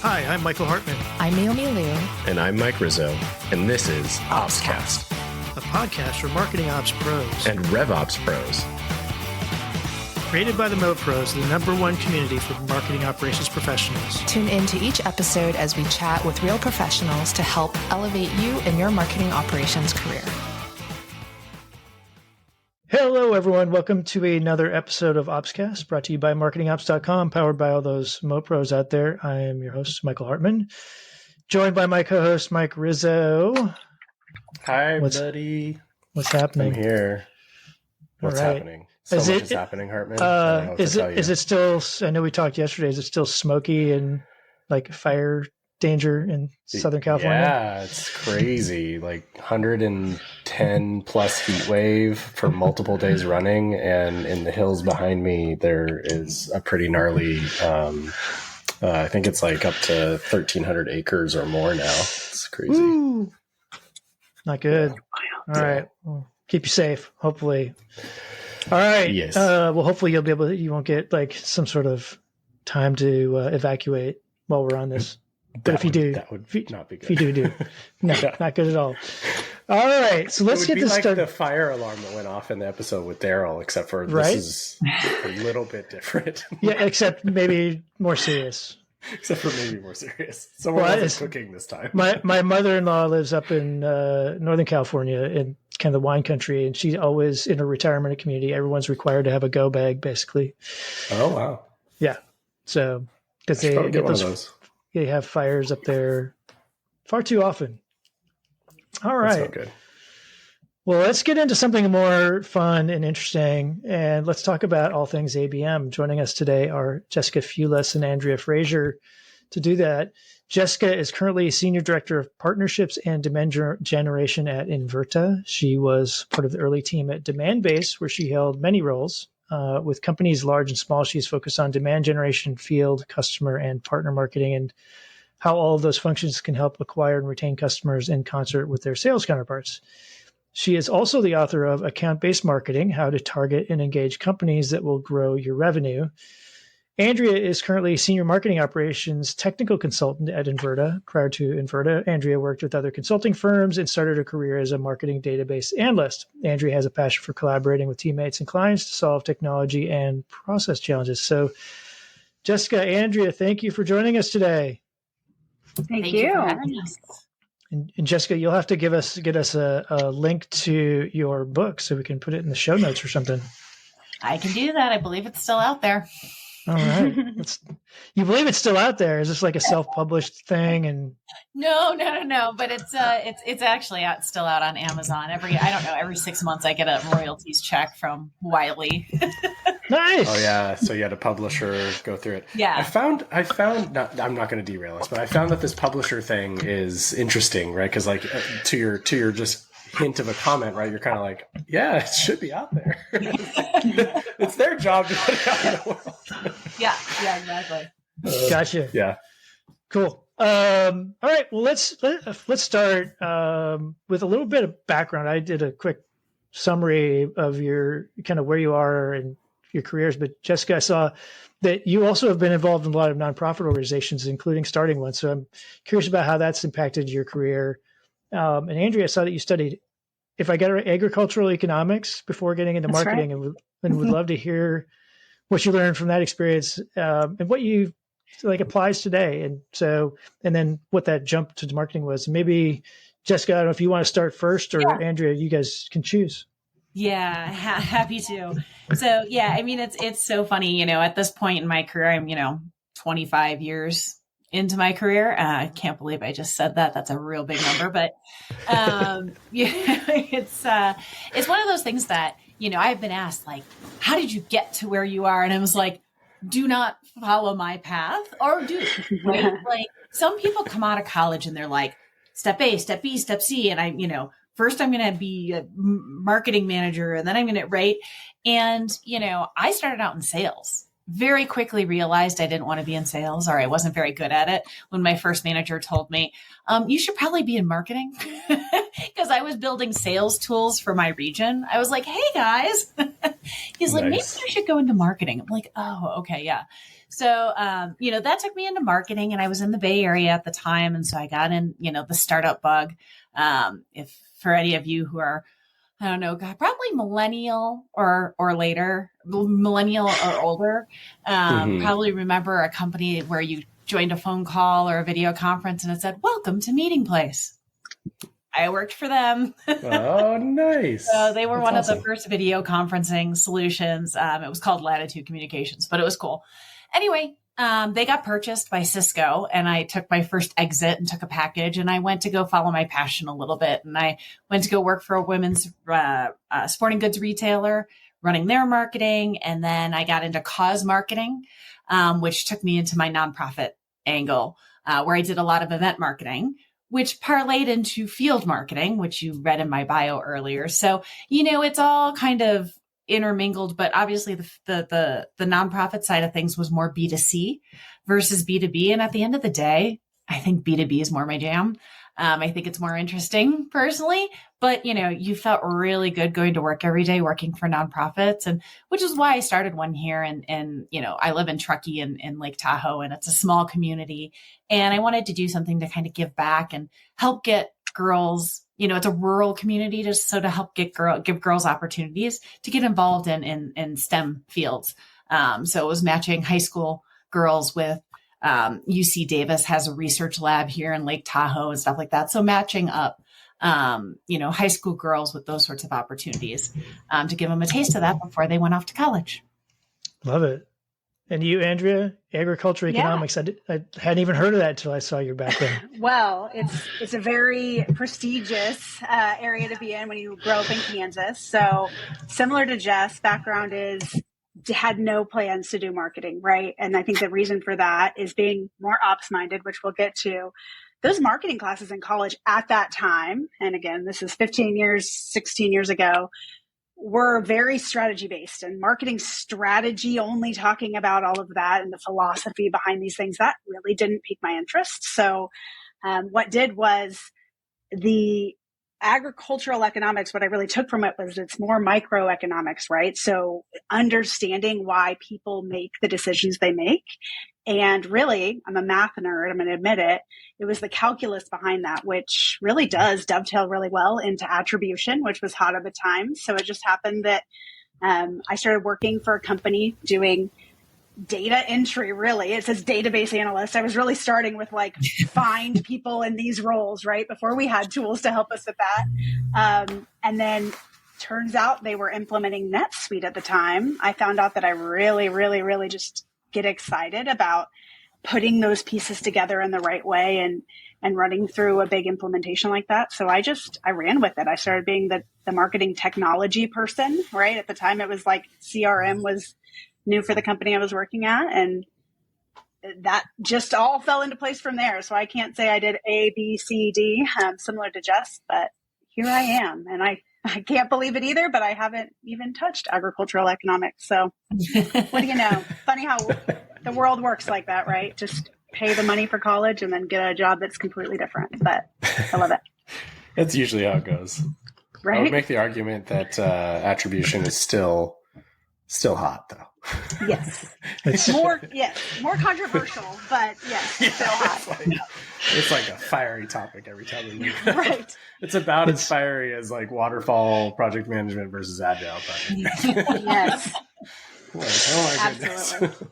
Hi, I'm Michael Hartman. I'm Naomi Liu. And I'm Mike Rizzo. And this is OpsCast, a podcast for marketing ops pros and RevOps pros. Created by the Mo Pros, the #1 community for marketing operations professionals. Tune in to each episode as we chat with real professionals to help elevate you in your marketing operations career. Hello, everyone. Welcome to another episode of OpsCast, brought to you by marketingops.com, powered by all those Mo Pros out there. I am your host, Michael Hartman, joined by my co-host, Mike Rizzo. Hi, buddy. What's happening? I'm here. What's happening? So much is happening, Hartman. Is it still, I know we talked yesterday, is it still smoky and like fire danger in Southern California? Yeah, it's crazy. Like 110 plus heat wave for multiple days running. And in the hills behind me, there is a pretty gnarly, I think it's like up to 1,300 acres or more now. It's crazy. Woo. Not good. All right. Well, keep you safe, hopefully. All right. Yes. Well, hopefully you won't get like some sort of time to evacuate while we're on this. But if you do, that would not be good. If you do. No, not good at all. All right. So let's get this like started. The fire alarm that went off in the episode with Daryl, except for this is a little bit different. Yeah, except maybe more serious. Except for maybe more serious. Someone wasn't cooking this time. My mother-in-law lives up in Northern California in kind of the wine country, and she's always in a retirement community. Everyone's required to have a go bag, basically. Oh, wow. Yeah. So, because they have fires up there far too often. All right. That's not good. Well, let's get into something more fun and interesting, and let's talk about all things ABM. Joining us today are Jessica Fewless and Andrea Frazier. To do that, Jessica is currently Senior Director of Partnerships and Demand Generation at Inverta. She was part of the early team at Demandbase, where she held many roles. With companies large and small, she's focused on demand generation, field, customer, and partner marketing, and how all of those functions can help acquire and retain customers in concert with their sales counterparts. She is also the author of Account-Based Marketing, How to Target and Engage Companies That Will Grow Your Revenue. Andrea is currently Senior Marketing Operations Technical Consultant at Inverta. Prior to Inverta, Andrea worked with other consulting firms and started her career as a marketing database analyst. Andrea has a passion for collaborating with teammates and clients to solve technology and process challenges. So, Jessica, Andrea, thank you for joining us today. Thank you. For having us. And Jessica, you'll have to get us a link to your book so we can put it in the show notes or something. I can do that. I believe it's still out there. All right. You believe it's still out there? Is this like a self-published thing? And No. But it's actually still out on Amazon. Every 6 months I get a royalties check from Wiley. Nice. Oh yeah. So you had a publisher go through it. Yeah. I found. I'm not going to derail us, but I found that this publisher thing is interesting, right? Because like to your just hint of a comment, right? You're kind of like, yeah, it should be out there. It's their job to put it out in the world. Yeah, exactly. Gotcha. Yeah. Cool. All right. Well, let's start with a little bit of background. I did a quick summary of your kind of where you are and your careers, but Jessica, I saw that you also have been involved in a lot of nonprofit organizations, including starting one. So I'm curious about how that's impacted your career. And Andrea, I saw that you studied, if I get it right, agricultural economics before getting into That's marketing, right. and would love to hear what you learned from that experience and what you like applies today. And then what that jump to marketing was. Maybe Jessica, I don't know if you want to start first, or Andrea, you guys can choose. Yeah, happy to. So yeah, I mean, it's so funny, at this point in my career, I'm, 25 years into my career. I can't believe I just said that. That's a real big number, but it's one of those things that, I've been asked, like, how did you get to where you are? And I was like, do not follow my path, or do, right? Like, some people come out of college and they're like, step A, step B, step C. And first I'm going to be a marketing manager, and then I'm going to, right? And, I started out in sales. Very quickly realized I didn't want to be in sales, or I wasn't very good at it. When my first manager told me, you should probably be in marketing, because I was building sales tools for my region. I was like, hey guys, he's like, maybe you should go into marketing. I'm like, oh, okay. Yeah. So, that took me into marketing, and I was in the Bay Area at the time. And so I got in, the startup bug. If for any of you who are, I don't know, probably millennial or later, millennial or older, probably remember a company where you joined a phone call or a video conference and it said, "Welcome to Meeting Place." I worked for them. Oh, nice. So they were That's one awesome. of the first video conferencing solutions. It was called Latitude Communications, but it was cool. Anyway, they got purchased by Cisco, and I took my first exit and took a package, and I went to go follow my passion a little bit. And I went to go work for a women's sporting goods retailer, running their marketing. And then I got into cause marketing, which took me into my nonprofit angle, where I did a lot of event marketing, which parlayed into field marketing, which you read in my bio earlier. So, it's all kind of intermingled, but obviously the nonprofit side of things was more B2C versus B2B. And at the end of the day, I think B2B is more my jam. I think it's more interesting personally, but you felt really good going to work every day, working for nonprofits, and which is why I started one here. And I live in Truckee in Lake Tahoe, and it's a small community. And I wanted to do something to kind of give back and help get girls, it's a rural community to help give girls opportunities to get involved in STEM fields. So it was matching high school girls with UC Davis has a research lab here in Lake Tahoe and stuff like that. So matching up, high school girls with those sorts of opportunities to give them a taste of that before they went off to college. Love it. And you, Andrea, agriculture economics. Yeah. I hadn't even heard of that until I saw your background. Well, it's a very prestigious area to be in when you grow up in Kansas. So similar to Jess, background is had no plans to do marketing, right? And I think the reason for that is being more ops minded, which we'll get to. Those marketing classes in college at that time, and again, this is 16 years ago, were very strategy based, and marketing strategy, only talking about all of that and the philosophy behind these things, that really didn't pique my interest. So what did was the agricultural economics, what I really took from it was it's more microeconomics, right? So understanding why people make the decisions they make. And really, I'm a math nerd, I'm going to admit it. It was the calculus behind that, which really does dovetail really well into attribution, which was hot at the time. So it just happened that I started working for a company doing data entry, really. It says database analyst. I was really starting with find people in these roles, right? Before we had tools to help us with that. And then turns out they were implementing NetSuite at the time. I found out that I really, really, really just get excited about putting those pieces together in the right way and running through a big implementation like that. So I ran with it. I started being the marketing technology person, right? At the time it was CRM was new for the company I was working at, and that just all fell into place from there. So I can't say I did A, B, C, D, similar to Jess, but here I am. And I can't believe it either, but I haven't even touched agricultural economics. So what do you know? Funny how the world works like that, right? Just pay the money for college and then get a job that's completely different. But I love it. That's usually how it goes. Right? I would make the argument that attribution is still hot, though. Yes. More controversial, but yes, still hot. It's like a fiery topic every time we meet. Right. It's about as fiery as waterfall project management versus agile. Yes. Oh my goodness. Absolutely.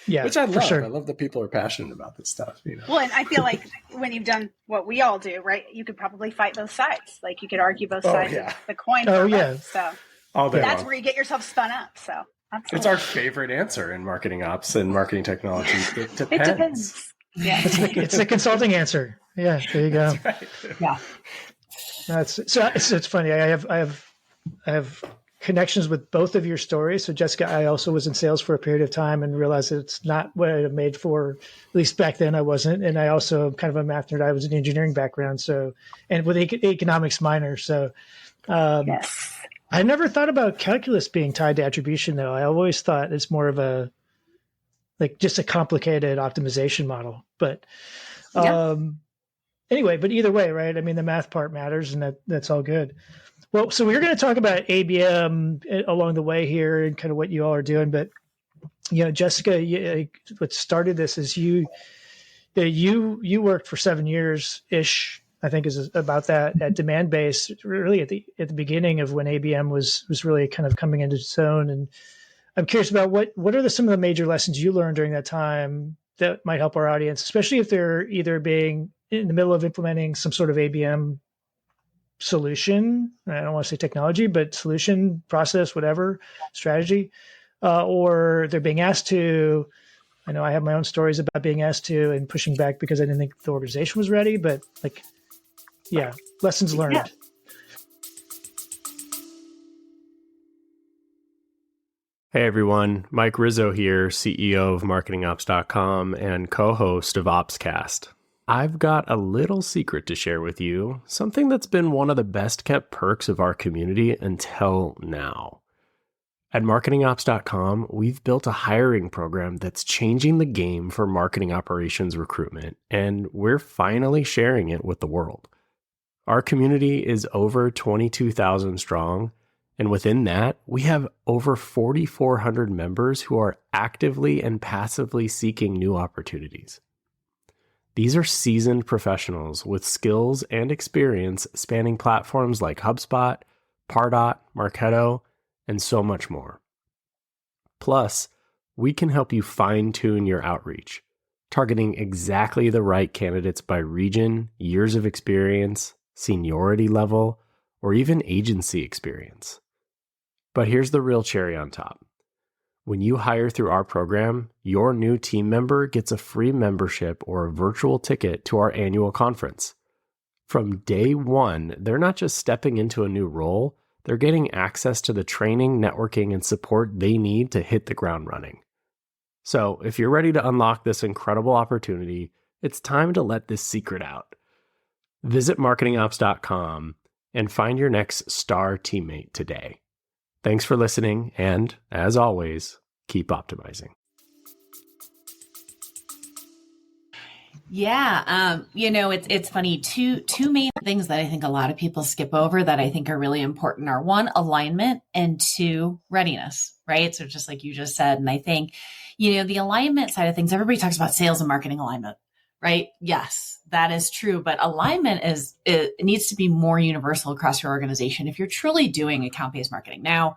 Yeah, which I love. Sure. I love that people are passionate about this stuff. Well, and I feel like when you've done what we all do, right, you could probably fight both sides. You could argue both sides of the coin. Oh, yeah. So all day that's long. where you get yourself spun up. So absolutely. It's our favorite answer in marketing ops and marketing technology. It depends. It depends. Yeah. It's the consulting answer. Yeah, there you go. That's right. Yeah. It's funny. I have connections with both of your stories. So Jessica, I also was in sales for a period of time and realized that it's not what I'm made for. At least back then I wasn't. And I also am kind of a math nerd. I was an engineering background. So, and with economics minor. So, yes. I never thought about calculus being tied to attribution though. I always thought it's more of a, just a complicated optimization model, but, anyway, but either way, right? I mean, the math part matters and that's all good. Well, so we're going to talk about ABM along the way here and kind of what you all are doing. But Jessica, what started this is you worked for 7 years ish. I think is about that at Demandbase, really at the beginning of when ABM was really kind of coming into its own. And I'm curious about what are some of the major lessons you learned during that time that might help our audience, especially if they're either being in the middle of implementing some sort of ABM solution. I don't want to say technology, but solution, process, whatever, strategy, or they're being asked to. I know I have my own stories about being asked to and pushing back because I didn't think the organization was ready, but lessons learned. Yeah. Hey everyone, Mike Rizzo here, CEO of MarketingOps.com and co-host of OpsCast. I've got a little secret to share with you, something that's been one of the best kept perks of our community until now. At MarketingOps.com, we've built a hiring program that's changing the game for marketing operations recruitment, and we're finally sharing it with the world. Our community is over 22,000 strong, and within that, we have over 4,400 members who are actively and passively seeking new opportunities. These are seasoned professionals with skills and experience spanning platforms like HubSpot, Pardot, Marketo, and so much more. Plus, we can help you fine-tune your outreach, targeting exactly the right candidates by region, years of experience, seniority level, or even agency experience. But here's the real cherry on top. When you hire through our program, your new team member gets a free membership or a virtual ticket to our annual conference. From day one, they're not just stepping into a new role, they're getting access to the training, networking, and support they need to hit the ground running. So if you're ready to unlock this incredible opportunity, it's time to let this secret out. Visit marketingops.com and find your next star teammate today. Thanks for listening, and as always, keep optimizing. Yeah, it's funny. Two main things that I think a lot of people skip over that I think are really important are 1, alignment, and 2, readiness, right? So just like you just said, and I think, the alignment side of things, everybody talks about sales and marketing alignment, right? Yes, that is true, but alignment it needs to be more universal across your organization if you're truly doing account-based marketing. Now,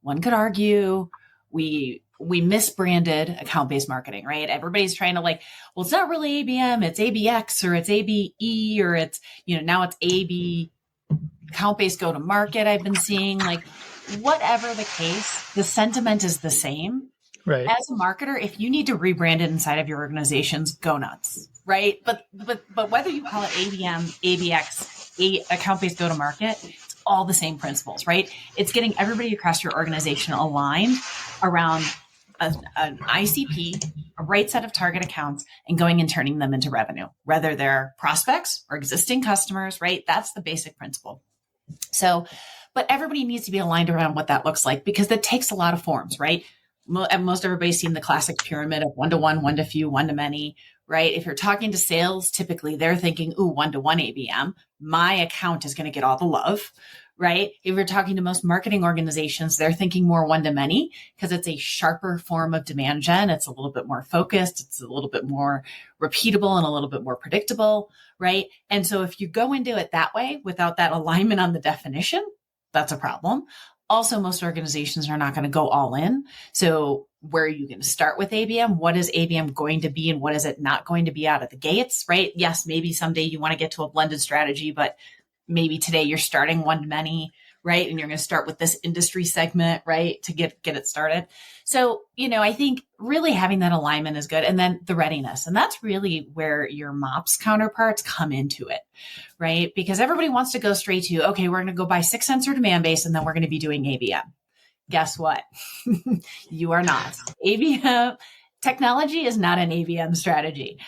one could argue we misbranded account-based marketing, right? Everybody's trying to well, it's not really ABM, it's ABX or it's ABE or it's, now it's AB account-based go-to-market. I've been seeing whatever the case, the sentiment is the same. Right. As a marketer, if you need to rebrand it inside of your organizations, go nuts, right? But whether you call it ABM, ABX, account-based go-to-market, it's all the same principles, right? It's getting everybody across your organization aligned around an ICP, a right set of target accounts, and going and turning them into revenue, whether they're prospects or existing customers, right? That's the basic principle. So, but everybody needs to be aligned around what that looks like because that takes a lot of forms, right? Most everybody's seen the classic pyramid of 1-to-1, 1-to-few, 1-to-many, right? If you're talking to sales, typically they're thinking, 1-to-1 ABM, my account is going to get all the love, right? If you're talking to most marketing organizations, they're thinking more 1-to-many because it's a sharper form of demand gen. It's a little bit more focused. It's a little bit more repeatable and a little bit more predictable, right? And so if you go into it that way without that alignment on the definition, that's a problem. Also, most organizations are not going to go all in. So where are you going to start with ABM? What is ABM going to be and what is it not going to be out of the gates, right? Yes, maybe someday you want to get to a blended strategy, but maybe today you're starting 1-to-many, right? And you're going to start with this industry segment, right? To get it started. So, I think really having that alignment is good. And then the readiness. And that's really where your MOPS counterparts come into it, right? Because everybody wants to go straight to, okay, we're going to go buy 6 sensor demand base and then we're going to be doing ABM. Guess what? You are not. ABM technology is not an ABM strategy.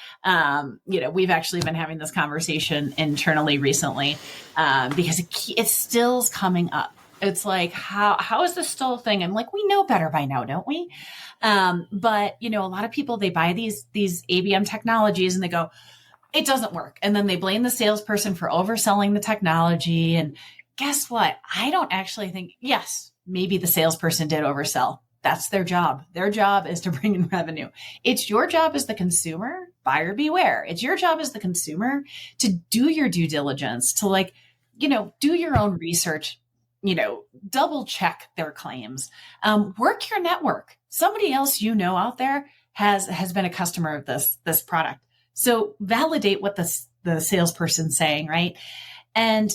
We've actually been having this conversation internally recently because it still's coming up. It's like, how is this still a thing? I'm like, we know better by now, don't we? But a lot of people, they buy these ABM technologies and they go, it doesn't work. And then they blame the salesperson for overselling the technology. And guess what? I don't actually think, yes, maybe the salesperson did oversell. That's their job. Their job is to bring in revenue. It's your job as the consumer, buyer beware. It's your job as the consumer to do your due diligence, to like, do your own research, double check their claims, work your network. Somebody else out there has been a customer of this product. So validate what the salesperson's saying, right? And,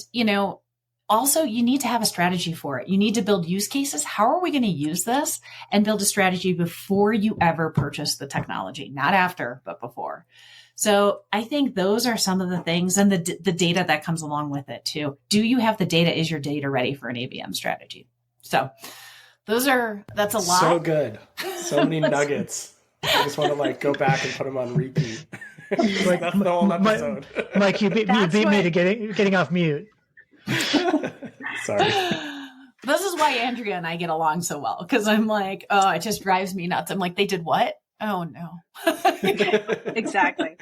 also, you need to have a strategy for it. You need to build use cases. How are we going to use this? And build a strategy before you ever purchase the technology, not after, but before. So I think those are some of the things, and the data that comes along with it too. Do you have the data? Is your data ready for an ABM strategy? So that's a lot. So good. So many nuggets. I just want to like go back and put them on repeat. Like that's the whole episode. Mike, you beat me to getting off mute. Sorry. This is why Andrea and I get along so well, because I'm like, oh, it just drives me nuts. I'm like, they did what? Oh no. Exactly.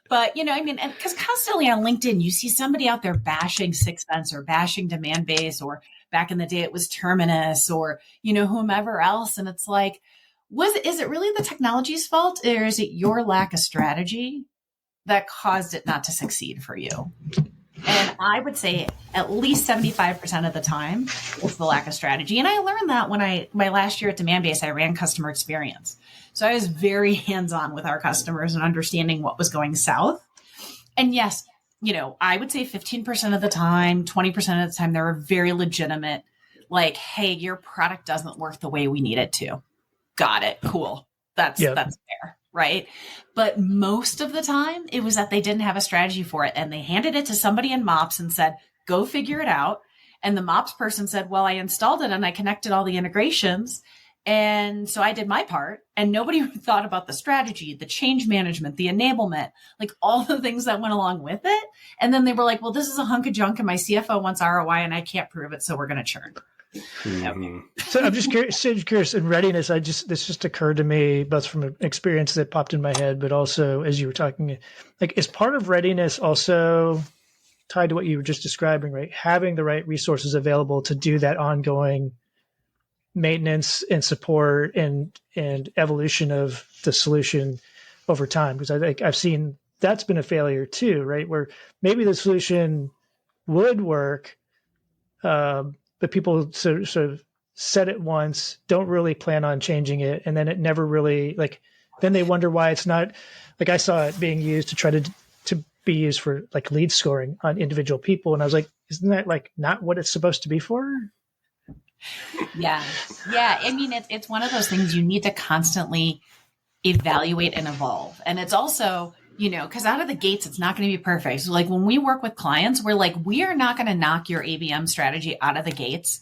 But because constantly on LinkedIn, you see somebody out there bashing Sixth Sense or bashing Demand Base, or back in the day it was Terminus, or whomever else, and it's like, is it really the technology's fault, or is it your lack of strategy that caused it not to succeed for you? And I would say at least 75% of the time it's the lack of strategy. And I learned that when my last year at Demand Base, I ran customer experience. So I was very hands-on with our customers and understanding what was going south. And yes, I would say 15% of the time, 20% of the time, there are very legitimate, like, hey, your product doesn't work the way we need it to. Got it. Cool. That's fair. Right. But most of the time it was that they didn't have a strategy for it. And they handed it to somebody in MOPS and said, go figure it out. And the MOPS person said, well, I installed it and I connected all the integrations. And so I did my part, and nobody thought about the strategy, the change management, the enablement, like all the things that went along with it. And then they were like, well, this is a hunk of junk and my CFO wants ROI and I can't prove it. So we're going to churn. Mm-hmm. So I'm just curious in readiness. This just occurred to me, both from an experience that popped in my head, but also as you were talking, like, is part of readiness also tied to what you were just describing, right? Having the right resources available to do that ongoing maintenance and support and evolution of the solution over time. Because I think I've seen that's been a failure too, right? Where maybe the solution would work, but people sort of set it once, don't really plan on changing it. And then it never really, like, then they wonder why it's not, like, I saw it being used to try to be used for like lead scoring on individual people. And I was like, isn't that like not what it's supposed to be for? Yeah. Yeah. I mean, it's one of those things you need to constantly evaluate and evolve. And it's also, because out of the gates, it's not going to be perfect. So like when we work with clients, we're like, we are not going to knock your ABM strategy out of the gates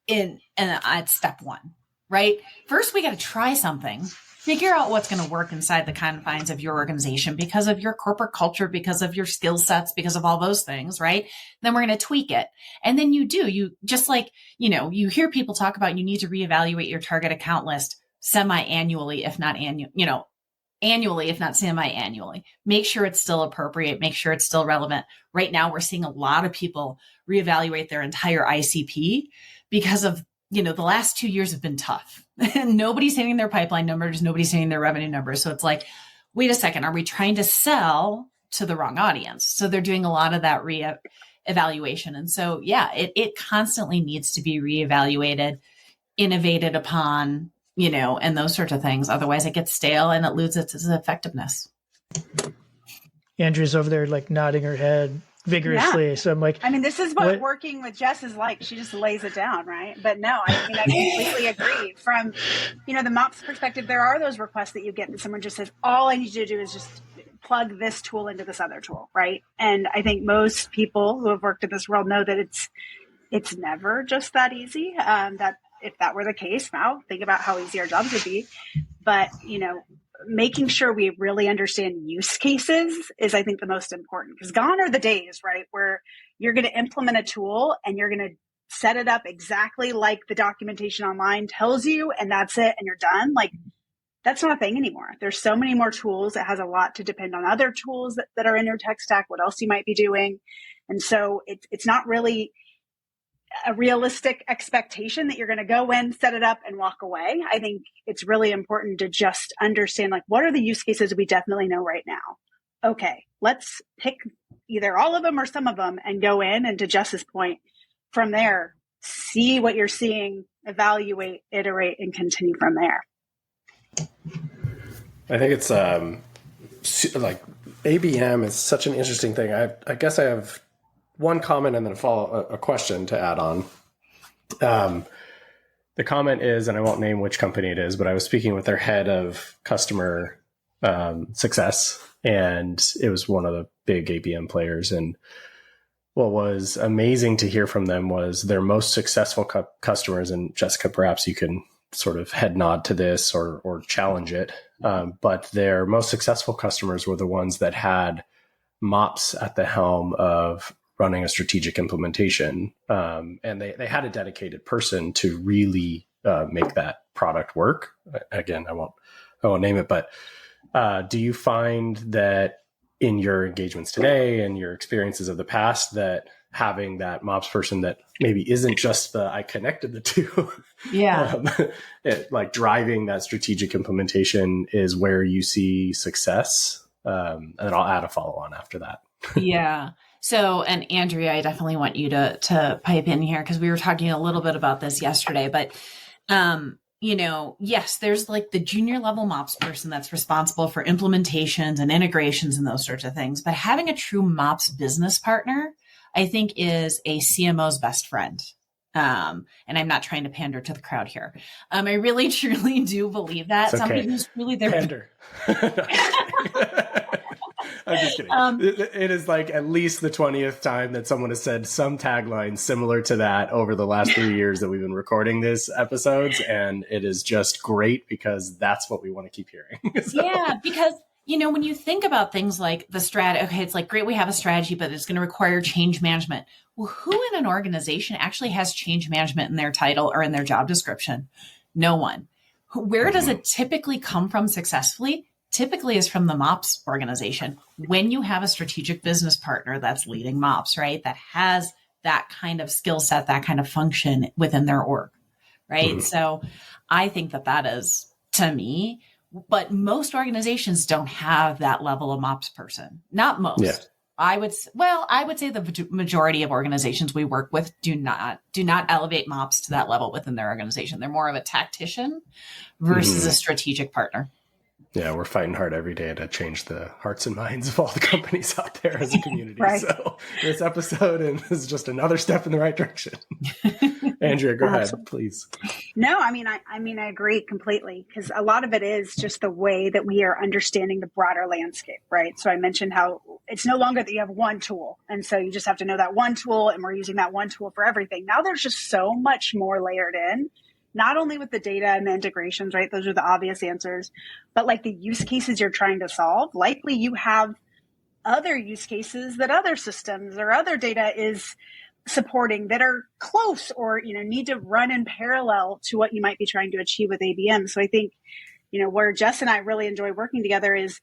at step one, right? First, we got to try something, figure out what's going to work inside the confines of your organization because of your corporate culture, because of your skill sets, because of all those things, right? Then we're going to tweak it. And then you just like, you hear people talk about you need to reevaluate your target account list semi-annually, if not annually, if not semi-annually. Make sure it's still appropriate. Make sure it's still relevant. Right now, we're seeing a lot of people reevaluate their entire ICP because of, the last 2 years have been tough. Nobody's hitting their pipeline numbers. Nobody's hitting their revenue numbers. So it's like, wait a second, are we trying to sell to the wrong audience? So they're doing a lot of that evaluation. And so, yeah, it constantly needs to be reevaluated, innovated upon, and those sorts of things. Otherwise it gets stale and it loses its effectiveness. Andrea's over there like nodding her head vigorously. Yeah. So I'm like, this is what working with Jess is like. She just lays it down, right? But no, I completely agree. From, the MOPS perspective, there are those requests that you get that someone just says, all I need you to do is just plug this tool into this other tool, right? And I think most people who have worked in this world know that it's never just that easy. That if that were the case, now think about how easy our jobs would be. But, making sure we really understand use cases is, I think, the most important, because gone are the days, right, where you're going to implement a tool and you're going to set it up exactly like the documentation online tells you, and that's it, and you're done. Like, that's not a thing anymore. There's so many more tools. It has a lot to depend on other tools that are in your tech stack, what else you might be doing. And so it's not really a realistic expectation that you're going to go in, set it up, and walk away. I think it's really important to just understand, like, what are the use cases we definitely know right now? Okay, let's pick either all of them or some of them and go in, and to Jess's point, from there, see what you're seeing, evaluate, iterate, and continue from there. I think it's like ABM is such an interesting thing. I guess I have one comment and then a question to add on. The comment is, and I won't name which company it is, but I was speaking with their head of customer success, and it was one of the big ABM players. And what was amazing to hear from them was their most successful customers, and Jessica, perhaps you can sort of head nod to this or challenge it. But their most successful customers were the ones that had MOPS at the helm of running a strategic implementation. And they had a dedicated person to really make that product work. Again, I won't name it, but do you find that in your engagements today and your experiences of the past that having that MOPS person that maybe isn't just I connected the two, like driving that strategic implementation is where you see success? And then I'll add a follow-on after that. Yeah. So, and Andrea, I definitely want you to pipe in here because we were talking a little bit about this yesterday, but, yes, there's like the junior level MOPS person that's responsible for implementations and integrations and those sorts of things. But having a true MOPS business partner, I think, is a CMO's best friend. And I'm not trying to pander to the crowd here. I really, truly do believe that. It's Somebody okay. who's really there. Pander. I'm just kidding. It is like at least the 20th time that someone has said some tagline similar to that over the last 3 years that we've been recording these episodes. And it is just great because that's what we want to keep hearing. So. Yeah, because, when you think about things like the strategy, okay, it's like, great, we have a strategy, but it's going to require change management. Well, who in an organization actually has change management in their title or in their job description? No one. Where does it typically come from successfully? Typically is from the MOPS organization. When you have a strategic business partner that's leading MOPS, right? That has that kind of skill set, that kind of function within their org, right? Mm-hmm. So I think that is, to me, but most organizations don't have that level of MOPS person. Not most. Yeah. I would say the majority of organizations we work with do not elevate MOPS to that level within their organization. They're more of a tactician versus a strategic partner. Yeah, we're fighting hard every day to change the hearts and minds of all the companies out there as a community. Right. So this episode is just another step in the right direction. Andrea, go ahead, please. No, I agree completely because a lot of it is just the way that we are understanding the broader landscape, right? So I mentioned how it's no longer that you have one tool. And so you just have to know that one tool and we're using that one tool for everything. Now there's just so much more layered in. Not only with the data and the integrations, right? Those are the obvious answers, but like the use cases you're trying to solve, likely you have other use cases that other systems or other data is supporting that are close or, need to run in parallel to what you might be trying to achieve with ABM. So I think, where Jess and I really enjoy working together is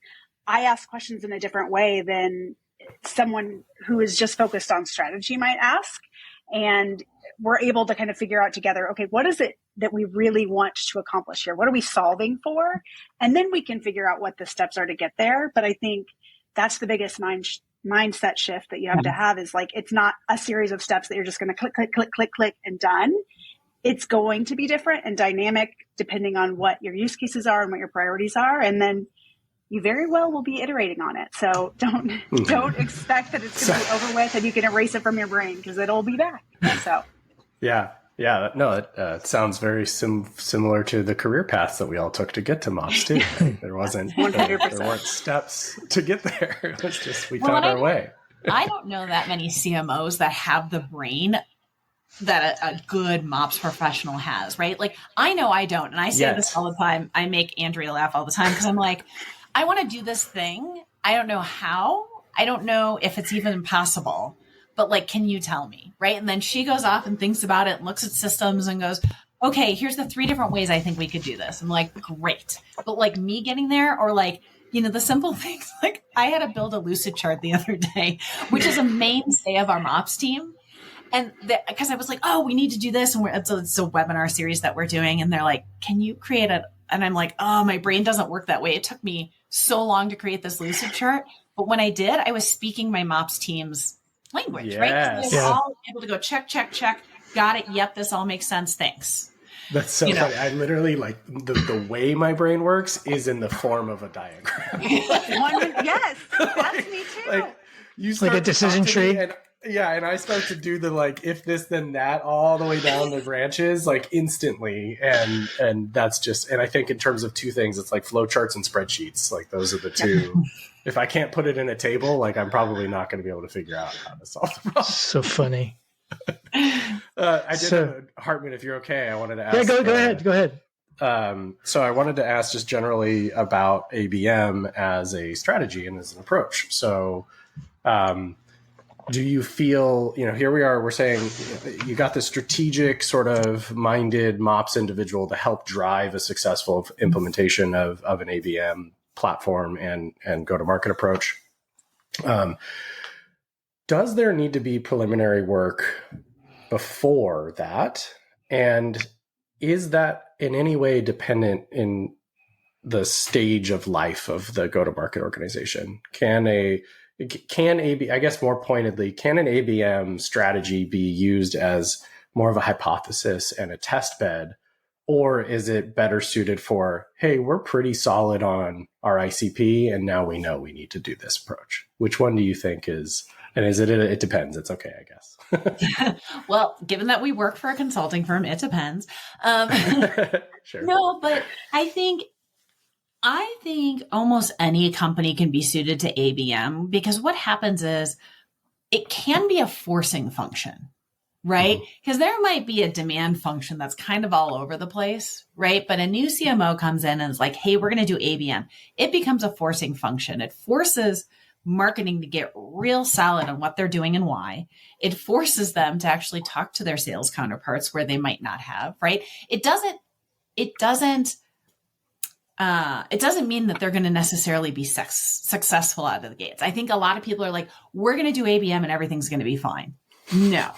I ask questions in a different way than someone who is just focused on strategy might ask. And we're able to kind of figure out together, okay, what is it that we really want to accomplish here? What are we solving for? And then we can figure out what the steps are to get there. But I think that's the biggest mindset shift that you have to have is like, it's not a series of steps that you're just going to click, click, click, click, click, and done. It's going to be different and dynamic depending on what your use cases are and what your priorities are. And then you very well will be iterating on it. So don't expect that it's going to be over with and you can erase it from your brain because it'll be back. So. Yeah. No, it sounds very similar to the career paths that we all took to get to MOPS too. There wasn't, there weren't steps to get there. It was just, we found our way. I don't know that many CMOs that have the brain that a good MOPS professional has, right? Like I know I don't. And I say this all the time. I make Andrea laugh all the time because I'm like, I want to do this thing. I don't know how. I don't know if it's even possible. But like, can you tell me? Right. And then she goes off and thinks about it and looks at systems and goes, okay, here's the 3 different ways I think we could do this. I'm like, great. But like me getting there or like, the simple things, like I had to build a lucid chart the other day, which is a mainstay of our MOPS team. And because I was like, oh, we need to do this. And it's a webinar series that we're doing. And they're like, can you create a, and I'm like, oh, my brain doesn't work that way. It took me so long to create this lucid chart. But when I did, I was speaking my MOPS team's language, right? So they were all able to go check, check, check. Got it. Yep. This all makes sense. Thanks. That's so funny. I literally like the way my brain works is in the form of a diagram. Yes, that's me too. Like you like a decision tree. And I start to do the like if this then that all the way down the branches like instantly, and that's just, and I think in terms of two things, it's like flowcharts and spreadsheets. Like those are the two. If I can't put it in a table, like I'm probably not going to be able to figure out how to solve the problem. So funny. I did, Hartman, if you're okay, I wanted to ask. Yeah, go ahead. So I wanted to ask just generally about ABM as a strategy and as an approach. So do you feel, here we are, we're saying you got this strategic sort of minded MOPS individual to help drive a successful implementation of an ABM platform and go-to-market approach. Does there need to be preliminary work before that? And is that in any way dependent in the stage of life of the go-to-market organization? I guess more pointedly, can an ABM strategy be used as more of a hypothesis and a test bed? Or is it better suited for, hey, we're pretty solid on our ICP and now we know we need to do this approach? Which one do you think is, and is it, it depends. It's okay, I guess. Well, given that we work for a consulting firm, it depends. Sure. No, but I think almost any company can be suited to ABM, because what happens is it can be a forcing function, right? Because there might be a demand function that's kind of all over the place, right? But a new CMO comes in and is like, hey, we're going to do ABM. It becomes a forcing function. It forces marketing to get real solid on what they're doing and why. It forces them to actually talk to their sales counterparts where they might not have, right? It doesn't mean that they're going to necessarily be successful out of the gates. I think a lot of people are like, we're going to do ABM and everything's going to be fine. No,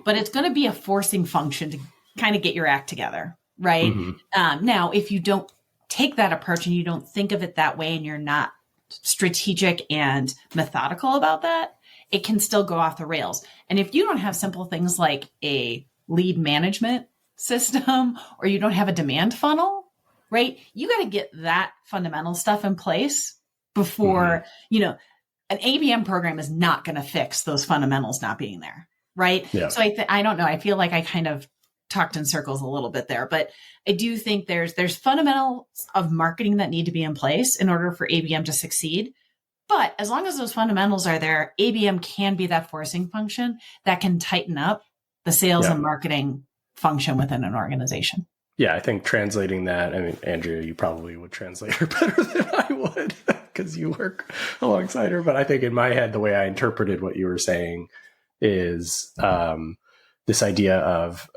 but it's going to be a forcing function to kind of get your act together, right? Now, if you don't take that approach and you don't think of it that way and you're not strategic and methodical about that, it can still go off the rails. And if you don't have simple things like a lead management system or you don't have a demand funnel, right? You got to get that fundamental stuff in place before, an ABM program is not going to fix those fundamentals not being there, right? Yeah. So I don't know. I feel like I kind of talked in circles a little bit there, but I do think there's fundamentals of marketing that need to be in place in order for ABM to succeed. But as long as those fundamentals are there, ABM can be that forcing function that can tighten up the sales and marketing function within an organization. Yeah, I think translating that, I mean, Andrea, you probably would translate her better than I would because you work alongside her. But I think in my head, the way I interpreted what you were saying is this idea of,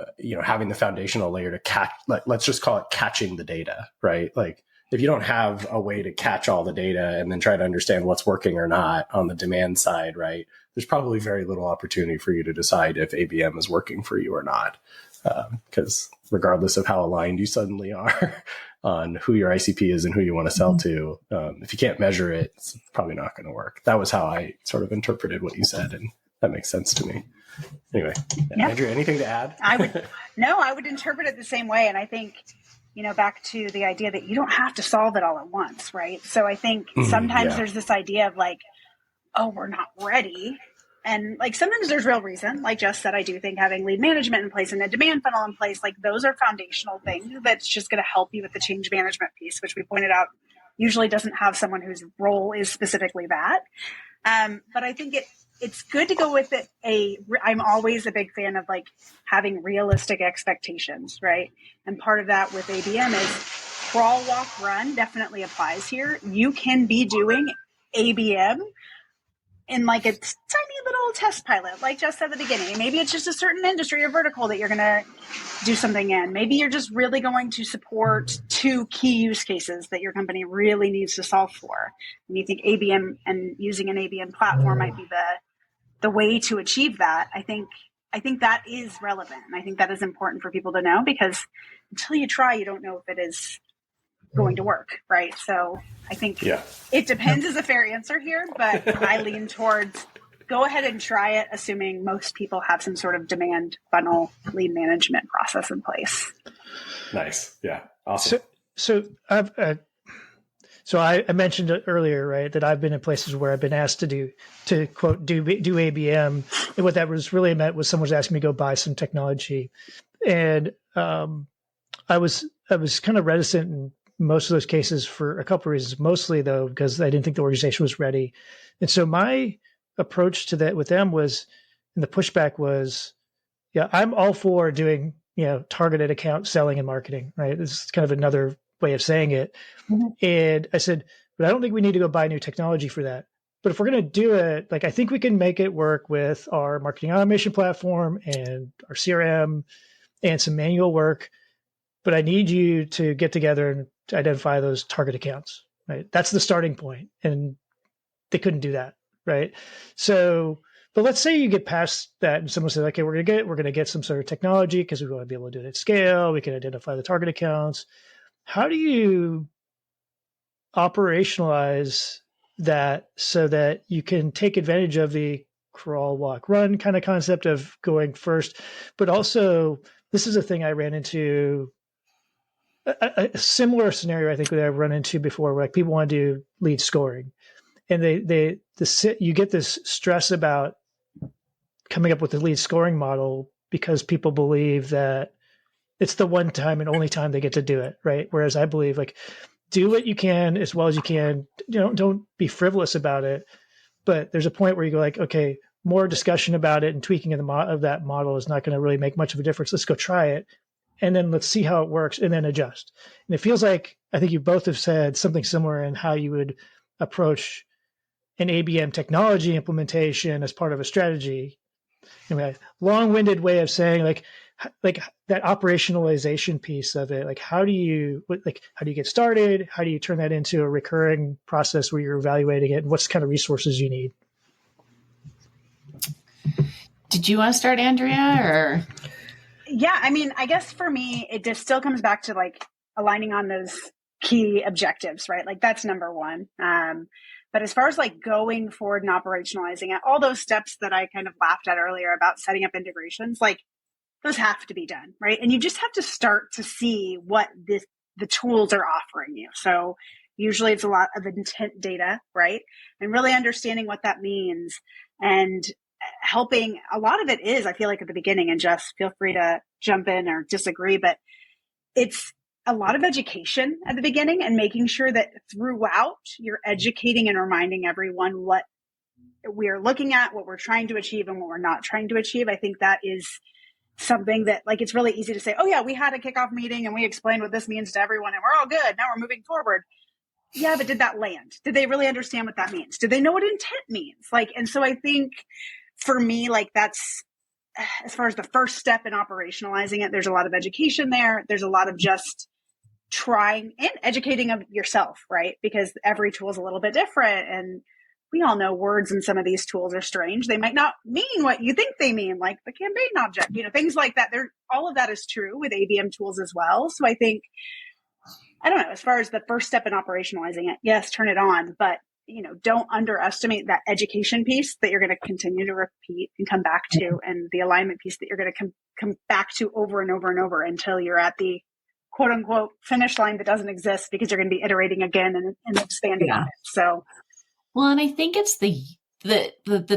having the foundational layer to catch, let's just call it catching the data, right? Like if you don't have a way to catch all the data and then try to understand what's working or not on the demand side, right? There's probably very little opportunity for you to decide if ABM is working for you or not. Because regardless of how aligned you suddenly are on who your ICP is and who you want to sell to, if you can't measure it, it's probably not going to work. That was how I sort of interpreted what you said, and that makes sense to me. Anyway, Andrea, anything to add? I would interpret it the same way. And I think, back to the idea that you don't have to solve it all at once, right? So I think sometimes there's this idea of like, oh, we're not ready. And like sometimes there's real reason, like Jess said, I do think having lead management in place and a demand funnel in place, like those are foundational things that's just going to help you with the change management piece, which we pointed out usually doesn't have someone whose role is specifically that. But I think it's good to go with it. I'm always a big fan of like having realistic expectations, right? And part of that with ABM is crawl, walk, run definitely applies here. You can be doing ABM in like a tiny little test pilot, like Jess said at the beginning. Maybe it's just a certain industry or vertical that you're going to do something in. Maybe you're just really going to support 2 key use cases that your company really needs to solve for. And you think ABM and using an ABM platform might be the way to achieve that. I think I think that is relevant. And I think that is important for people to know, because until you try, you don't know if it is going to work, right? So I think it depends is a fair answer here, but I lean towards go ahead and try it, assuming most people have some sort of demand funnel lead management process in place. Nice. Yeah. Awesome. So I mentioned it earlier, right, that I've been in places where I've been asked to quote, do ABM. And what that was really meant was someone was asking me to go buy some technology. And I was kind of reticent in most of those cases for a couple of reasons, mostly though, because I didn't think the organization was ready. And so my approach to that with them was, and the pushback was, I'm all for doing, targeted account selling and marketing, right? This is kind of another way of saying it. Mm-hmm. And I said, but I don't think we need to go buy new technology for that. But if we're going to do it, like, I think we can make it work with our marketing automation platform and our CRM and some manual work. But I need you to get together and to identify those target accounts, right? That's the starting point. And they couldn't do that, right? So, but let's say you get past that and someone says, okay, we're going to get some sort of technology because we want to be able to do it at scale. We can identify the target accounts. How do you operationalize that so that you can take advantage of the crawl, walk, run kind of concept of going first? But also, this is a thing I ran into, a similar scenario I think that I've run into before, where like people want to do lead scoring. And you get this stress about coming up with the lead scoring model because people believe that it's the one time and only time they get to do it, right? Whereas I believe, like, do what you can as well as you can. Don't be frivolous about it. But there's a point where you go like, okay, more discussion about it and tweaking of that model is not going to really make much of a difference. Let's go try it. And then let's see how it works and then adjust. And it feels like, I think you both have said something similar in how you would approach an ABM technology implementation as part of a strategy. Anyway, long-winded way of saying like that operationalization piece of it. Like, how do you get started? How do you turn that into a recurring process where you're evaluating it? And what's kind of resources you need? Did you want to start, Andrea, or? Yeah, I mean, I guess for me, it just still comes back to like aligning on those key objectives, right? Like that's number one. But as far as like going forward and operationalizing it, all those steps that I kind of laughed at earlier about setting up integrations, like those have to be done, right? And you just have to start to see what the tools are offering you. So usually it's a lot of intent data, right? And really understanding what that means and helping. A lot of it is, I feel like at the beginning, and Jess, feel free to jump in or disagree, but it's a lot of education at the beginning and making sure that throughout you're educating and reminding everyone what we're looking at, what we're trying to achieve and what we're not trying to achieve. I think that is something that, like, it's really easy to say, oh yeah, we had a kickoff meeting and we explained what this means to everyone and we're all good. Now we're moving forward. Yeah, but did that land? Did they really understand what that means? Did they know what intent means? Like, and so I think for me, like that's, as far as the first step in operationalizing it, there's a lot of education there. There's a lot of just trying and educating of yourself, right? Because every tool is a little bit different. And we all know words in some of these tools are strange. They might not mean what you think they mean, like the campaign object, things like that. All of that is true with ABM tools as well. So I think, I don't know, as far as the first step in operationalizing it, yes, turn it on, but don't underestimate that education piece that you're going to continue to repeat and come back to, and the alignment piece that you're going to come back to over and over and over until you're at the quote unquote finish line that doesn't exist, because you're going to be iterating again and expanding on it. So, well, and I think it's the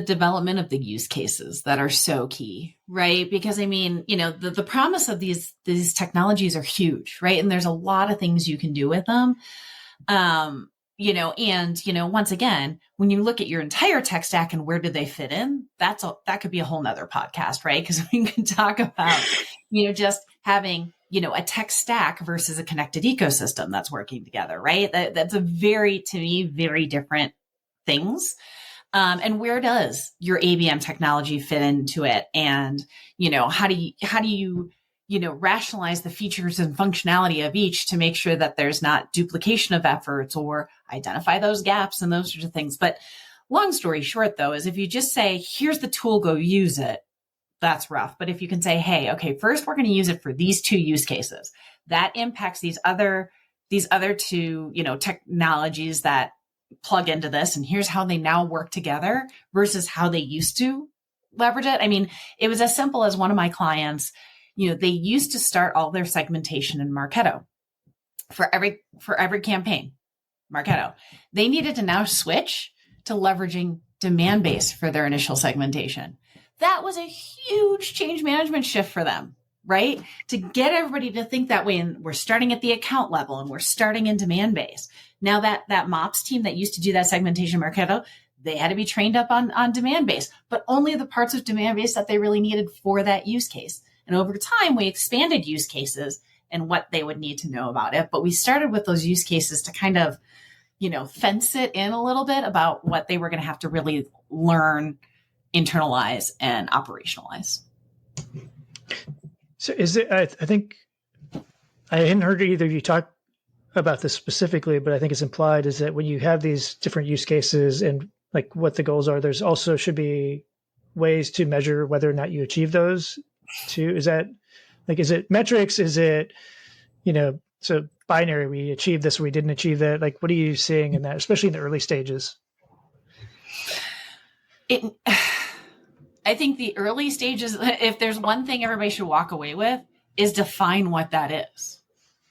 development of the use cases that are so key, right? Because I mean, the promise of these technologies are huge, right? And there's a lot of things you can do with them. Once again, when you look at your entire tech stack and where do they fit in, that could be a whole nother podcast, right? Because we can talk about, just having, a tech stack versus a connected ecosystem that's working together, right? That's to me, very different things. And where does your ABM technology fit into it? And, how do you rationalize the features and functionality of each to make sure that there's not duplication of efforts or identify those gaps and those sorts of things. But long story short, though, is if you just say, here's the tool, go use it, that's rough. But if you can say, hey, okay, first we're going to use it for these 2 use cases that impacts these other 2, technologies that plug into this. And here's how they now work together versus how they used to leverage it. I mean, it was as simple as one of my clients, they used to start all their segmentation in Marketo for every campaign, Marketo. They needed to now switch to leveraging demand base for their initial segmentation. That was a huge change management shift for them, right? To get everybody to think that way. And we're starting at the account level and we're starting in demand base. Now that MOPS team that used to do that segmentation Marketo, they had to be trained up on demand base, but only the parts of demand base that they really needed for that use case. And over time, we expanded use cases and what they would need to know about it. But we started with those use cases to kind of, fence it in a little bit about what they were going to have to really learn, internalize, and operationalize. So is it, I think I hadn't heard either of you talk about this specifically, but I think it's implied is that when you have these different use cases and like what the goals are, there's also should be ways to measure whether or not you achieve those too. Is that like, is it metrics? Is it, so binary, we achieved this or we didn't achieve that? Like, what are you seeing in that, especially in the early stages? I think the early stages, if there's one thing everybody should walk away with, is define what that is.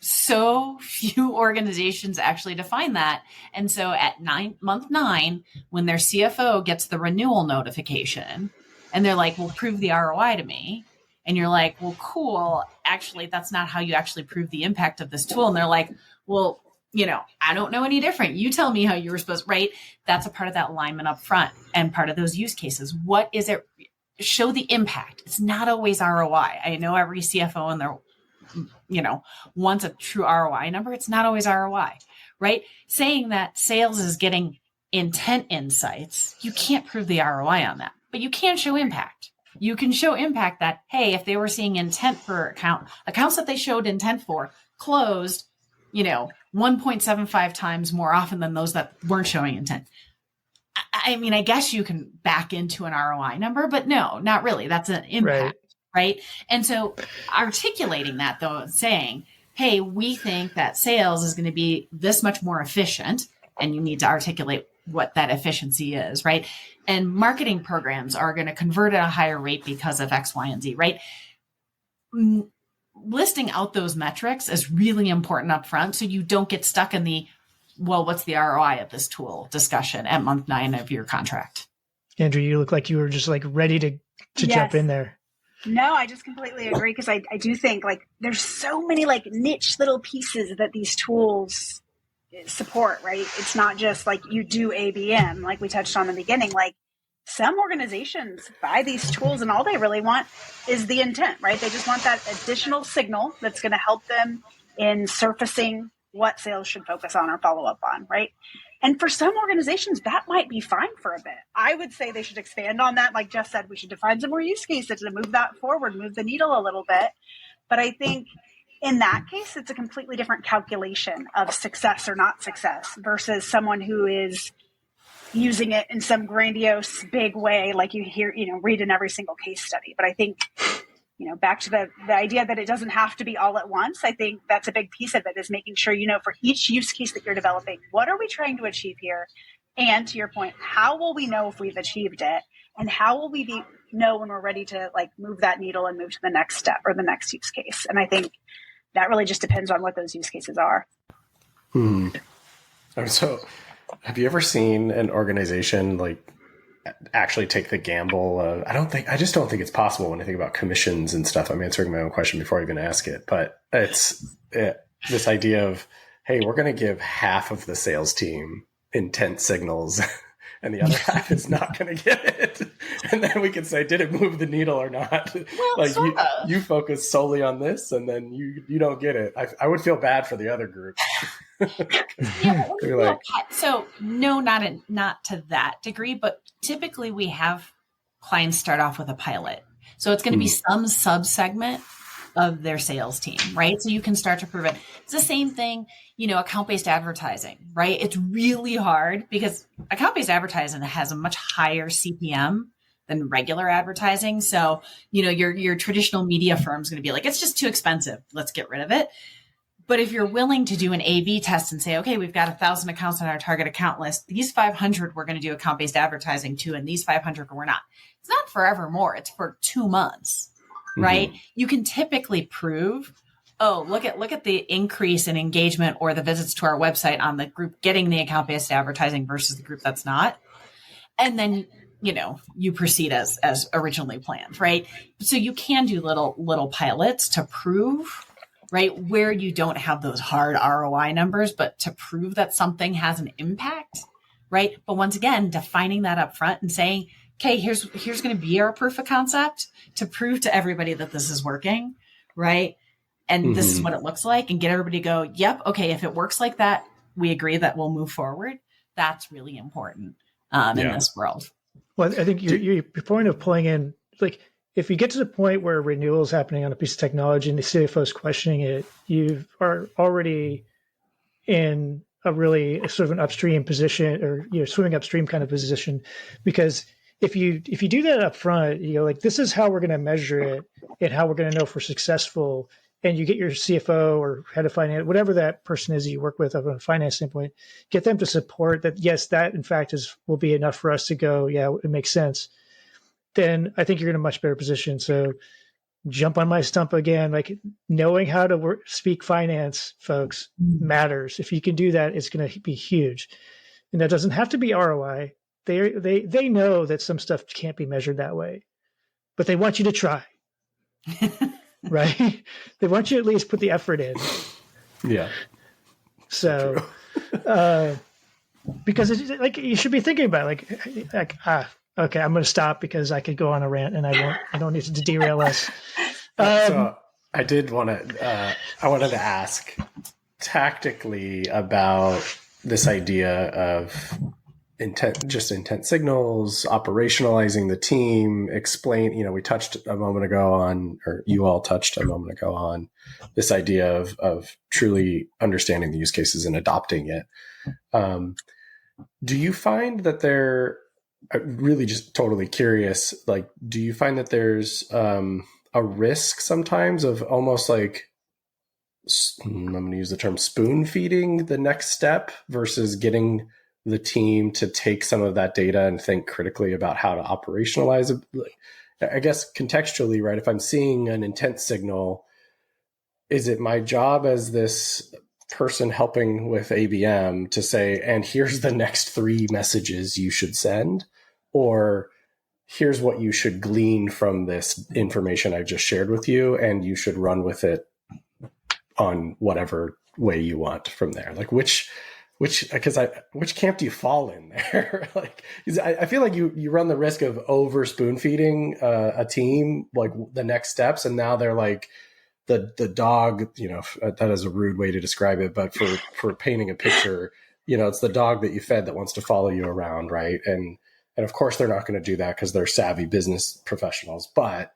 So few organizations actually define that. And so at month 9, when their CFO gets the renewal notification and they're like, well, prove the ROI to me. And you're like, well, cool. Actually, that's not how you actually prove the impact of this tool. And they're like, well, I don't know any different. You tell me how you were supposed, right? That's a part of that alignment up front and part of those use cases. What is it? Show the impact. It's not always ROI. I know every CFO and their, wants a true ROI number. It's not always ROI, right? Saying that sales is getting intent insights, you can't prove the ROI on that, but you can show impact. You can show impact that, hey, if they were seeing intent for accounts that they showed intent for closed, 1.75 times more often than those that weren't showing intent. I mean, I guess you can back into an ROI number, but no, not really. That's an impact, right? And so articulating that though, saying, hey, we think that sales is going to be this much more efficient, and you need to articulate what that efficiency is, right? And marketing programs are going to convert at a higher rate because of X, Y, and Z, right? Listing out those metrics is really important up front so you don't get stuck in the, well, what's the ROI of this tool discussion at month 9 of your contract? Andrea, you look like you were just like ready to Yes. jump in there. No, I just completely agree because I do think like there's so many like niche little pieces that these tools support, right? It's not just like you do ABM, like we touched on in the beginning. Like some organizations buy these tools and all they really want is the intent, right? They just want that additional signal that's going to help them in surfacing what sales should focus on or follow up on, right? And for some organizations, that might be fine for a bit. I would say they should expand on that. Like Jeff said, we should define some more use cases to move that forward, move the needle a little bit. But I think in that case, it's a completely different calculation of success or not success versus someone who is using it in some grandiose, big way, like you hear, read in every single case study. But I think, back to the idea that it doesn't have to be all at once. I think that's a big piece of it is making sure, for each use case that you're developing, what are we trying to achieve here? And to your point, how will we know if we've achieved it? And how will we know when we're ready to like move that needle and move to the next step or the next use case? And I think that really just depends on what those use cases are. So have you ever seen an organization like actually take the gamble of, I just don't think it's possible when I think about commissions and stuff. I'm answering my own question before I even ask it, but it's this idea of, hey, we're going to give half of the sales team intent signals and the other half is not going to get it. And then we can say, did it move the needle or not? Well, like you focus solely on this and then you don't get it. I would feel bad for the other group. So no, not to that degree, but typically we have clients start off with a pilot. So it's going to be some sub-segment of their sales team, right? So you can start to prove it. It's the same thing, account-based advertising, right? It's really hard because account-based advertising has a much higher CPM than regular advertising. So, your traditional media firm is going to be like, it's just too expensive. Let's get rid of it. But if you're willing to do an A/B test and say, okay, we've got 1,000 accounts on our target account list. These 500 we're going to do account-based advertising to, and these 500 we're not. It's not forevermore. It's for 2 months, right? Mm-hmm. You can typically prove, look at the increase in engagement or the visits to our website on the group getting the account-based advertising versus the group that's not. And then, you proceed as originally planned, right? So you can do little pilots to prove, right, where you don't have those hard ROI numbers, but to prove that something has an impact, right? But once again, defining that up front and saying, okay, here's going to be our proof of concept to prove to everybody that this is working, right? And this is what it looks like, and get everybody to go, yep, okay, if it works like that, we agree that we'll move forward. That's really important in this world. Well, I think your point of pulling in, like, if you get to the point where renewal is happening on a piece of technology and the CFO is questioning it, you are already in a really sort of an upstream position, or swimming upstream kind of position, because if you do that up front, like, this is how we're going to measure it and how we're going to know if we're successful. And you get your CFO or head of finance, whatever that person is that you work with from a finance standpoint, get them to support that. Yes, that in fact will be enough for us to go, yeah, it makes sense. Then I think you're in a much better position. So jump on my stump again, like, knowing how to speak finance, folks, matters. If you can do that, it's going to be huge. And that doesn't have to be ROI. They know that some stuff can't be measured that way, but they want you to try. Right? They want you to at least put the effort in. Yeah. So, because it's like, you should be thinking about okay, I'm going to stop because I could go on a rant and I don't need to derail us. So I wanted to ask tactically about this idea of intent signals, operationalizing the team, explain, we touched a moment ago on, or you all touched a moment ago on, this idea of truly understanding the use cases and adopting it. Do you find that I'm really just totally curious, like, do you find that there's a risk sometimes of almost like, I'm going to use the term spoon feeding the next step versus getting the team to take some of that data and think critically about how to operationalize it? I guess contextually, right? If I'm seeing an intent signal, is it my job as this person helping with ABM to say, and here's the next 3 messages you should send, or here's what you should glean from this information I've just shared with you, and you should run with it on whatever way you want from there? Like, which camp do you fall in there? Like, I feel like you run the risk of over spoon feeding a team, like, the next steps. And now they're like the dog, that is a rude way to describe it, but for painting a picture, it's the dog that you fed that wants to follow you around. Right. And of course they're not going to do that because they're savvy business professionals, but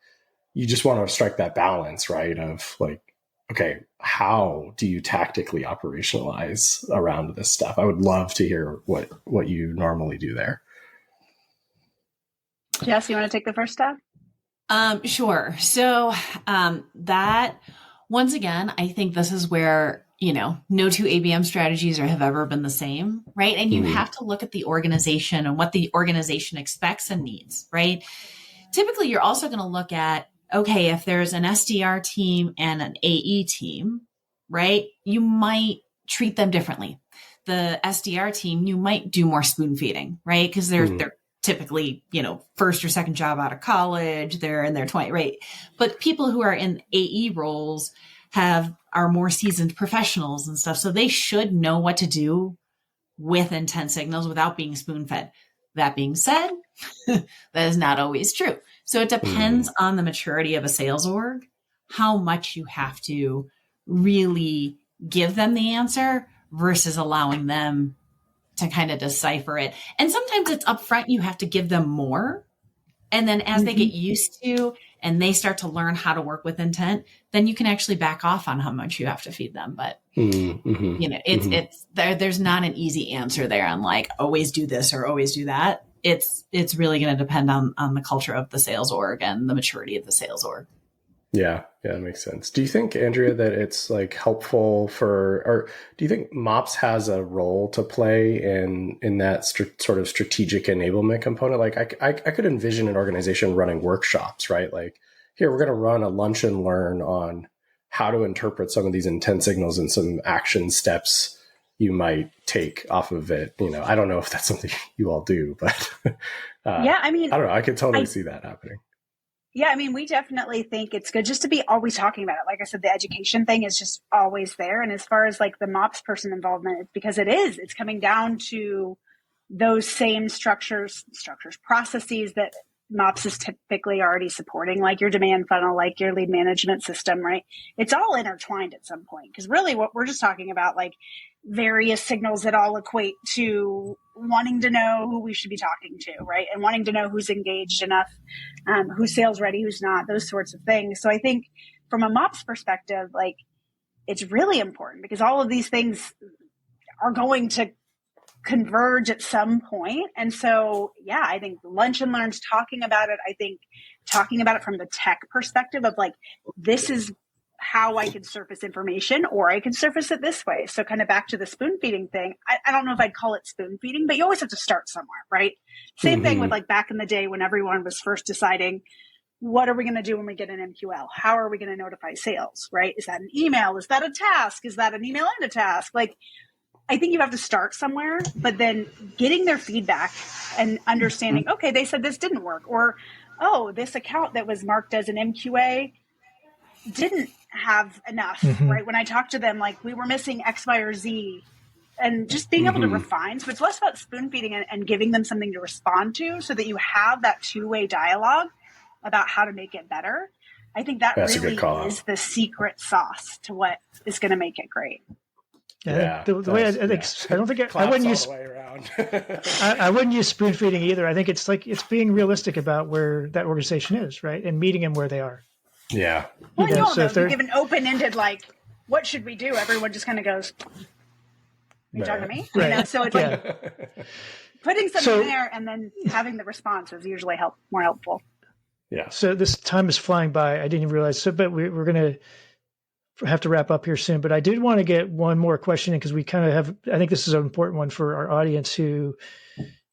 you just want to strike that balance, right? Of like, okay, how do you tactically operationalize around this stuff? I would love to hear what you normally do there. Jess, you want to take the first step? Sure. So that, once again, I think this is where, no 2 ABM strategies have ever been the same, right? And you have to look at the organization and what the organization expects and needs, right? Typically, you're also going to look at, okay, if there's an SDR team and an AE team, right, you might treat them differently. The SDR team, you might do more spoon feeding, right? Because they're typically, first or second job out of college, they're in their 20s, right? But people who are in AE roles are more seasoned professionals and stuff. So they should know what to do with intent signals without being spoon fed. That being said, that is not always true. So it depends on the maturity of a sales org, how much you have to really give them the answer versus allowing them to kind of decipher it. And sometimes it's upfront, you have to give them more. And then as they get used to and they start to learn how to work with intent, then you can actually back off on how much you have to feed them. But it's there's not an easy answer there on like, always do this or always do that. it's really going to depend on the culture of the sales org and the maturity of the sales org. Yeah, that makes sense. Do you think, Andrea, that it's like helpful or do you think MOPS has a role to play in that sort of strategic enablement component? Like I could envision an organization running workshops, right? Like, here, we're going to run a lunch and learn on how to interpret some of these intent signals and some action steps you might take off of it. I don't know if that's something you all do, but yeah, I mean, I don't know. I could totally see that happening. Yeah, I mean, we definitely think it's good just to be always talking about it. Like I said, the education thing is just always there. And as far as like the MOPS person involvement, it's because it's coming down to those same structures, processes that MOPS is typically already supporting, like your demand funnel, like your lead management system, right? It's all intertwined at some point. Because really what we're just talking about, like various signals that all equate to wanting to know who we should be talking to, right? And wanting to know who's engaged enough, who's sales ready, who's not, those sorts of things. So I think from a MOPS perspective, like it's really important because all of these things are going to converge at some point. And so, yeah, I think lunch and learns talking about it. I think talking about it from the tech perspective of like, this is how I can surface information, or I can surface it this way. So kind of back to the spoon feeding thing. I don't know if I'd call it spoon feeding, but you always have to start somewhere, right? Same thing with like back in the day when everyone was first deciding, what are we going to do when we get an MQL? How are we going to notify sales, right? Is that an email? Is that a task? Is that an email and a task? Like, I think you have to start somewhere, but then getting their feedback and understanding, okay, they said this didn't work, or, oh, this account that was marked as an MQA didn't have enough, right? When I talked to them, like we were missing X, Y, or Z, and just being able to refine. So it's less about spoon feeding and giving them something to respond to so that you have that two-way dialogue about how to make it better. I think that's really is the secret sauce to what is going to make it great. Yeah, the way I think, I don't think I wouldn't use I wouldn't use spoon feeding either. I think it's like it's being realistic about where that organization is, right, and meeting them where they are. Yeah. Well, so if you give an open-ended like, what should we do? Everyone just kind of goes, "Are you talking to me?" Right. So it's like putting something there and then having the response is usually more helpful. Yeah. So this time is flying by. I didn't even realize. So, but we're going to have to wrap up here soon. But I did want to get one more question in because we kind of have. I think this is an important one for our audience who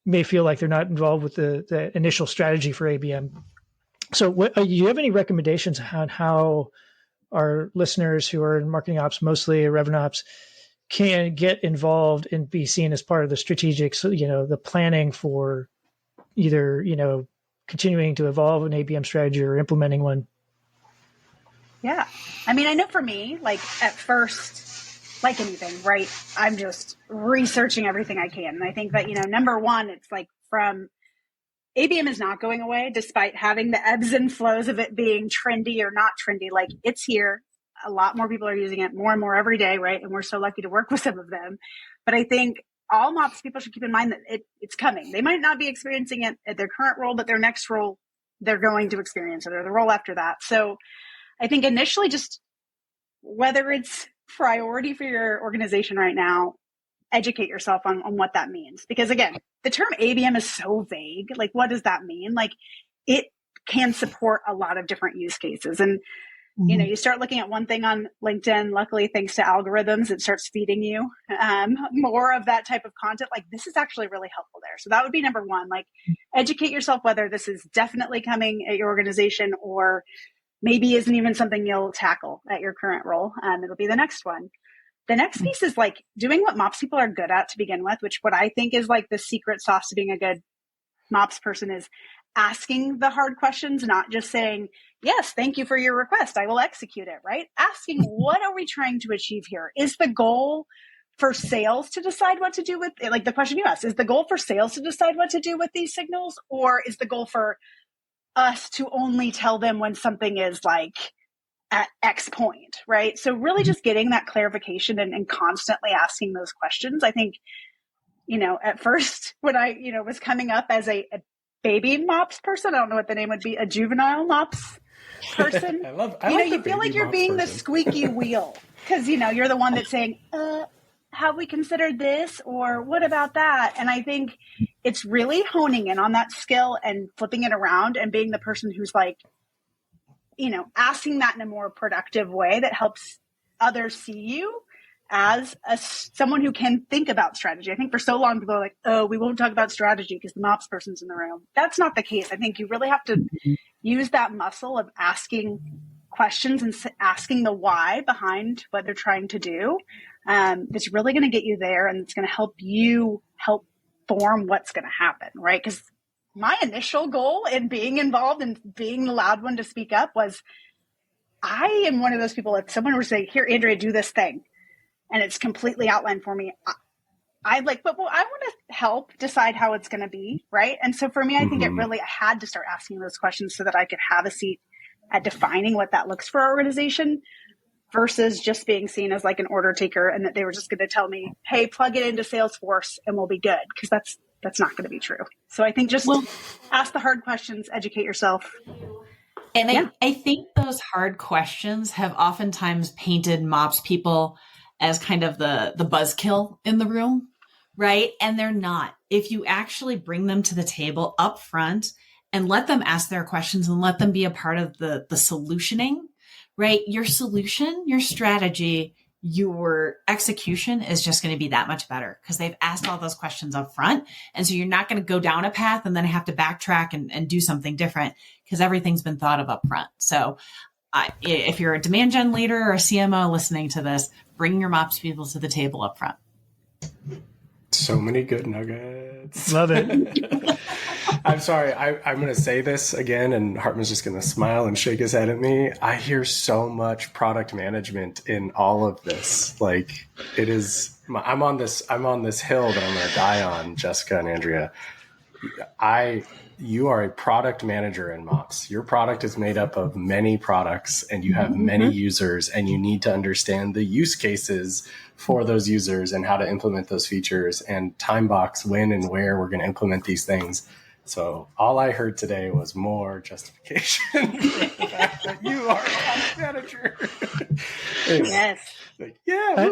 may feel like they're not involved with the initial strategy for ABM. So, do you have any recommendations on how our listeners who are in marketing ops, mostly revenue ops, can get involved and be seen as part of the strategic, the planning for either, continuing to evolve an ABM strategy or implementing one? Yeah. I mean, I know for me, like at first, like anything, right? I'm just researching everything I can. And I think that, number one, it's like from ABM is not going away despite having the ebbs and flows of it being trendy or not trendy. Like it's here. A lot more people are using it more and more every day, right? And we're so lucky to work with some of them. But I think all MOPS people should keep in mind that it's coming. They might not be experiencing it at their current role, but their next role, they're going to experience it, or the role after that. So I think initially just whether it's priority for your organization right now, educate yourself on what that means. Because again, the term ABM is so vague. Like, what does that mean? Like, it can support a lot of different use cases. And, you start looking at one thing on LinkedIn, luckily, thanks to algorithms, it starts feeding you more of that type of content. Like, this is actually really helpful there. So that would be number one, like educate yourself, whether this is definitely coming at your organization or maybe isn't even something you'll tackle at your current role. It'll be the next one. The next piece is like doing what MOPS people are good at to begin with, which what I think is like the secret sauce to being a good MOPS person is asking the hard questions, not just saying, yes, thank you for your request, I will execute it, right? Asking, what are we trying to achieve here? Is the goal for sales to decide what to do with it? Like the question you asked, is the goal for sales to decide what to do with these signals? Or is the goal for us to only tell them when something is like at X point, right? So really just getting that clarification and constantly asking those questions. I think, at first when I, was coming up as a baby MOPS person, I don't know what the name would be, a juvenile MOPS person. You feel like you're being the squeaky wheel because, you're the one that's saying, have we considered this or what about that? And I think it's really honing in on that skill and flipping it around and being the person who's like, asking that in a more productive way that helps others see you as someone who can think about strategy. I think for so long people are like, oh, we won't talk about strategy because the MOPS person's in the room. That's not the case. I think you really have to use that muscle of asking questions and asking the why behind what they're trying to do. It's really going to get you there, and it's going to help you help form what's going to happen, right? Because my initial goal in being involved and being the loud one to speak up was, I am one of those people, if someone were to say, here, Andrea, do this thing, and it's completely outlined for me, I want to help decide how it's going to be, right? And so for me, I think I had to start asking those questions so that I could have a seat at defining what that looks for our organization versus just being seen as like an order taker, and that they were just going to tell me, hey, plug it into Salesforce and we'll be good. Because that's not going to be true. So I think just ask the hard questions, educate yourself. And I think those hard questions have oftentimes painted MOPS people as kind of the buzzkill in the room, right? And they're not. If you actually bring them to the table up front and let them ask their questions and let them be a part of the solutioning, right? Your solution, your strategy, your execution is just going to be that much better because they've asked all those questions up front. And so you're not going to go down a path and then have to backtrack and do something different because everything's been thought of up front. So if you're a demand gen leader or a CMO listening to this, bring your MOPS people to the table up front. So many good nuggets. Love it. I'm sorry. I'm going to say this again, and Hartman's just going to smile and shake his head at me. I hear so much product management in all of this. Like, it is. I'm on this hill that I'm going to die on, Jessica and Andrea. You are a product manager in MOPS. Your product is made up of many products, and you have many users, and you need to understand the use cases for those users and how to implement those features and time box when and where we're going to implement these things. So all I heard today was more justification for the fact that you are a product manager. Yes. Like, yeah.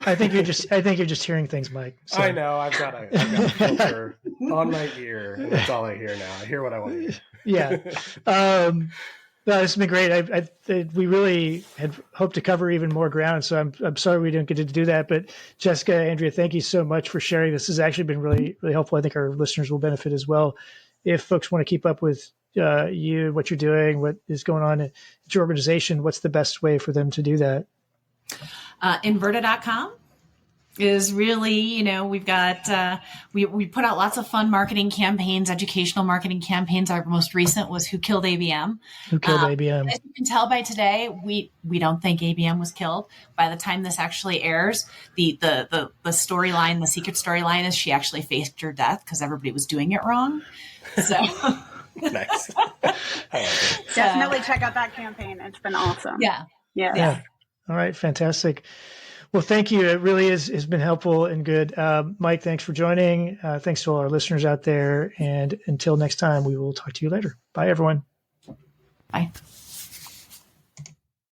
I think you're just hearing things, Mike. So. I know. I've got a filter on my ear, and that's all I hear now. I hear what I want to hear. Yeah. No, this has been great. We really had hoped to cover even more ground, so I'm sorry we didn't get to do that. But Jessica, Andrea, thank you so much for sharing. This has actually been really, really helpful. I think our listeners will benefit as well. If folks want to keep up with you, what you're doing, what is going on at your organization, what's the best way for them to do that? Inverta.com is really, we've got, we put out lots of fun marketing campaigns, educational marketing campaigns. Our most recent was Who Killed ABM? Who Killed ABM? As you can tell by today, we don't think ABM was killed. By the time this actually airs, the storyline, the secret storyline is she actually faked her death because everybody was doing it wrong. So Nice. I like it. Definitely check out that campaign. It's been awesome. Yeah. All right. Fantastic. Well, thank you. It really has been helpful and good. Mike, thanks for joining. Thanks to all our listeners out there. And until next time, we will talk to you later. Bye, everyone. Bye.